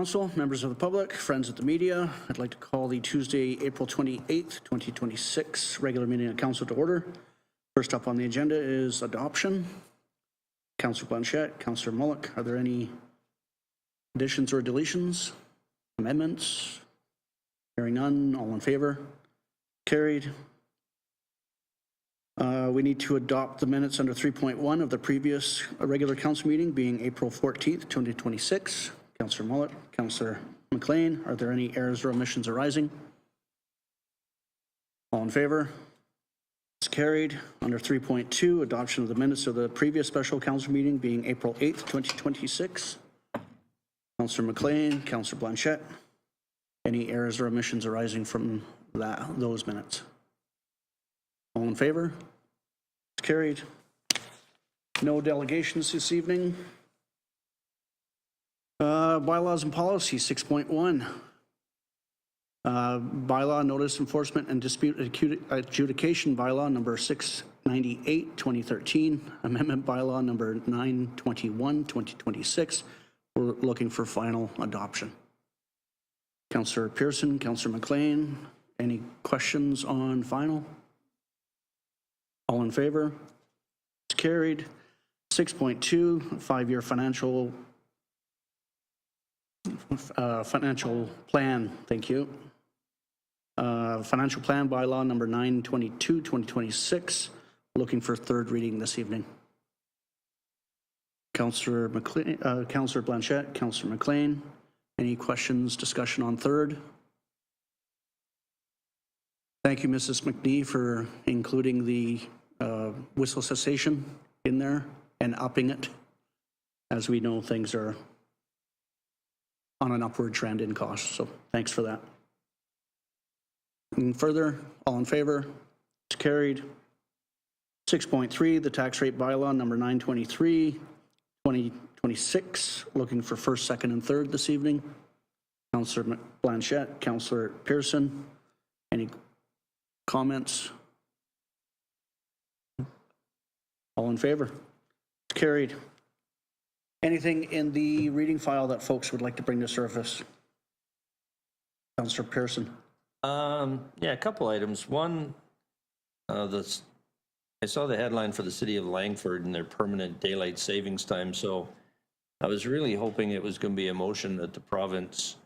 Council, members of the public, friends of the media, I'd like to call the Tuesday, April 28th, 2026 regular meeting of Council to order. First up on the agenda is adoption. Councillor Blanchette, Councillor Mullock, are there any additions or deletions, amendments? Hearing none, all in favor? Carried. We need to adopt the minutes under 3.1 of the previous regular council meeting being April 14th, 2026. Councillor Mullock, Councillor McLean, are there any errors or omissions arising? All in favor? It's carried. Under 3.2, adoption of the minutes of the previous special council meeting being April 8th, 2026. Councillor McLean, Councillor Blanchette, any errors or omissions arising from those minutes? All in favor? It's carried. No delegations this evening. Bylaws and policy 6.1. Bylaw notice enforcement and dispute adjudication bylaw number 698 2013, amendment bylaw number 921 2026. We're looking for final adoption. Councillor Pearson, Councillor McLean, any questions on final? All in favor? It's carried. 6.2, five-year financial plan. Thank you. Financial plan bylaw number 922 2026. Looking for third reading this evening. Councillor McLean, Councillor Blanchette, Councillor McLean. Any questions, discussion on third? Thank you, Mrs. McNee, for including the whistle cessation in there and upping it. As we know, things are on an upward trend in cost, so thanks for that. And further, all in favor? It's carried. 6.3, the tax rate bylaw number 923 2026. Looking for first, second, and third this evening. Councillor Blanchette, Councillor Pearson, any comments? All in favor? It's carried. Anything in the reading file that folks would like to bring to surface? Councillor Pearson. Yeah, a couple items. One, I saw the headline for the city of Langford and their permanent daylight savings time, so I was really hoping it was going to be a motion that the province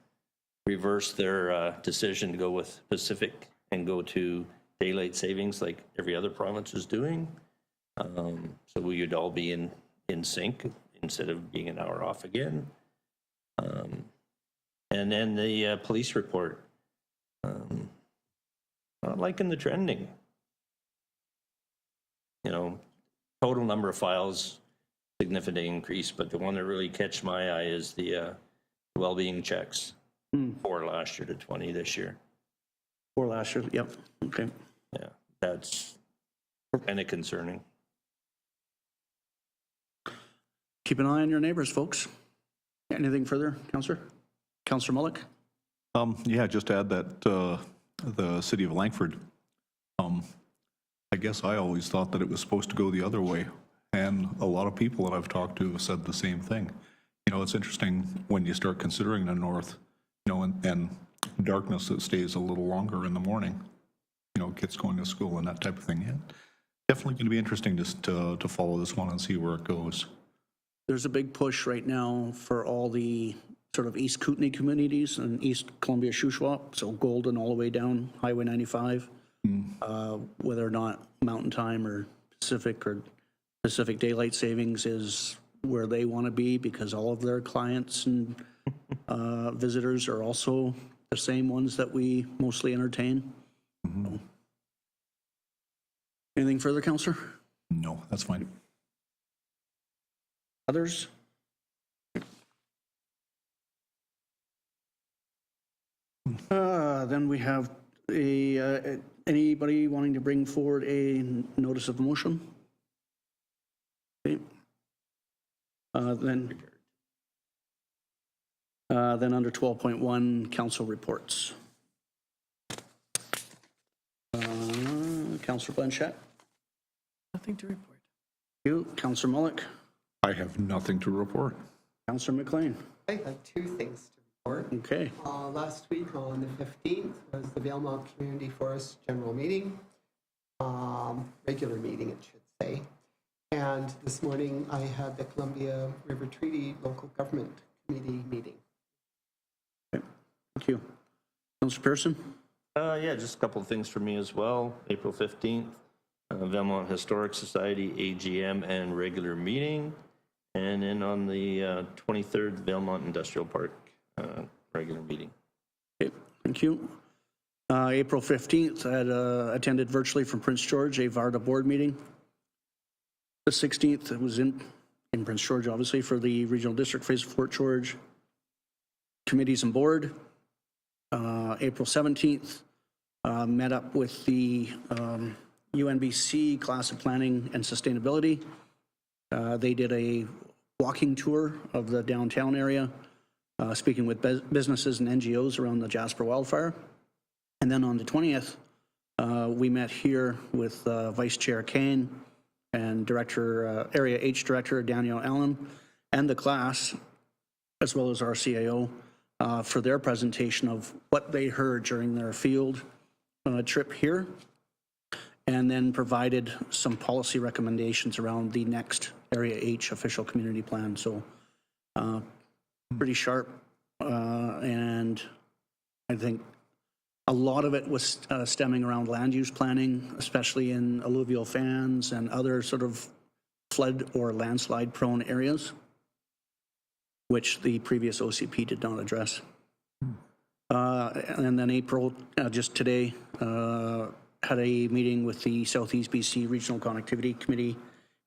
reverse their decision to go with Pacific and go to daylight savings like every other province is doing. So we would all be in sync instead of being an hour off again. And then the police report. Not liking the trending. You know, total number of files, significant increase, but the one that really catch my eye is the well-being checks. 4 last year to 20 this year. 4 last year, yep, okay. Yeah, that's kind of concerning. Keep an eye on your neighbors, folks. Anything further, Councillor? Councillor Mullock? Yeah, just to add that the city of Langford, I guess I always thought that it was supposed to go the other way. And a lot of people that I've talked to have said the same thing. You know, it's interesting when you start considering the north, you know, and darkness that stays a little longer in the morning, you know, kids going to school and that type of thing. Yeah, definitely going to be interesting just to follow this one and see where it goes. There's a big push right now for all the sort of East Kootenai communities and East Columbia Shuswap, so Golden all the way down Highway 95, whether or not Mountain Time or Pacific Daylight Savings is where they want to be, because all of their clients and visitors are also the same ones that we mostly entertain. So. Anything further, Councillor? No, that's fine. Others? Then we have anybody wanting to bring forward a notice of motion? Okay. Then under 12.1, council reports. Councillor Blanchette? Nothing to report. You, Councillor Mullock? I have nothing to report. Councillor McLean? I have 2 things to report. Okay. Last week on the 15th was the Valemount Community Forest General Meeting, regular meeting, it should say. And this morning I had the Columbia River Treaty Local Government Committee meeting. Thank you. Councillor Pearson? Yeah, just a couple of things for me as well. April 15th, Valemount Historic Society AGM and regular meeting. And then on the 23rd, Valemount Industrial Park regular meeting. Okay, thank you. April 15th, I had attended virtually from Prince George, a VARDA board meeting. The 16th, it was in Prince George, obviously, for the Regional District Phase of Fort George committees and board. April 17th, met up with the UNBC Class of Planning and Sustainability. They did a walking tour of the downtown area, speaking with businesses and NGOs around the Jasper wildfire. And then on the 20th, we met here with Vice Chair Kane and Area H Director Danielle Allen and the class, as well as our CAO, for their presentation of what they heard during their field trip here, and then provided some policy recommendations around the next Area H official community plan. So pretty sharp, and I think a lot of it was stemming around land use planning, especially in alluvial fans and other sort of flood or landslide prone areas, which the previous OCP did not address. And then April, just today, had a meeting with the Southeast BC Regional Connectivity Committee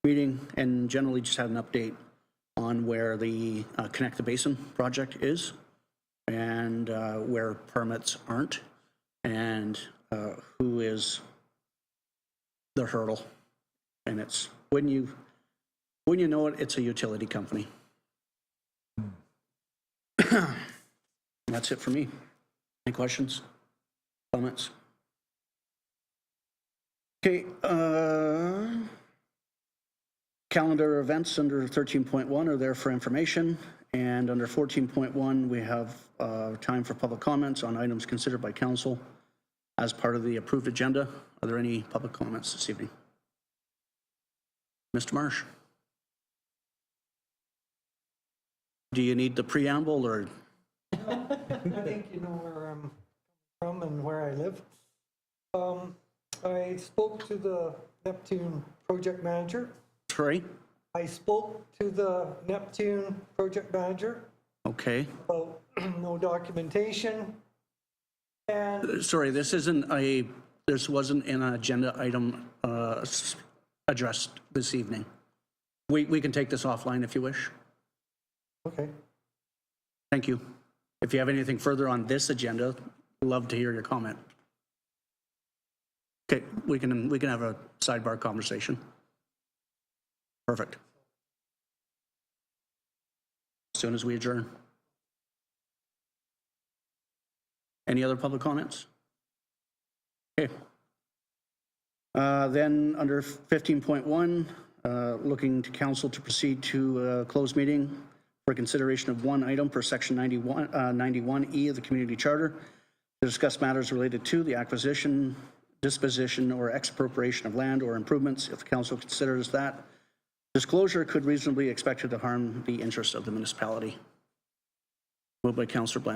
meeting, and generally just had an update on where the Connect the Basin project is and where permits aren't, and who is the hurdle. And it's, when you know it, it's a utility company. That's it for me. Any questions? Comments? Okay, calendar events under 13.1 are there for information, and under 14.1 we have time for public comments on items considered by council as part of the approved agenda. Are there any public comments this evening? Mr. Marsh? Do you need the preamble, or? I think you know where I'm from and where I live. I spoke to the Neptune project manager. Sorry? I spoke to the Neptune project manager Okay. about no documentation. And Sorry, this wasn't an agenda item addressed this evening. We can take this offline if you wish. okay, Thank you. If you have anything further on this agenda, love to hear your comment. Okay, we can have a sidebar conversation. Perfect. As soon as we adjourn. Any other public comments? Okay. Then under 15.1, looking to council to proceed to a closed meeting for consideration of one item per section 91E of the community charter to discuss matters related to the acquisition, disposition, or expropriation of land or improvements if the council considers that disclosure could reasonably be expected to harm the interests of the municipality. Moved by Councillor Blanchard.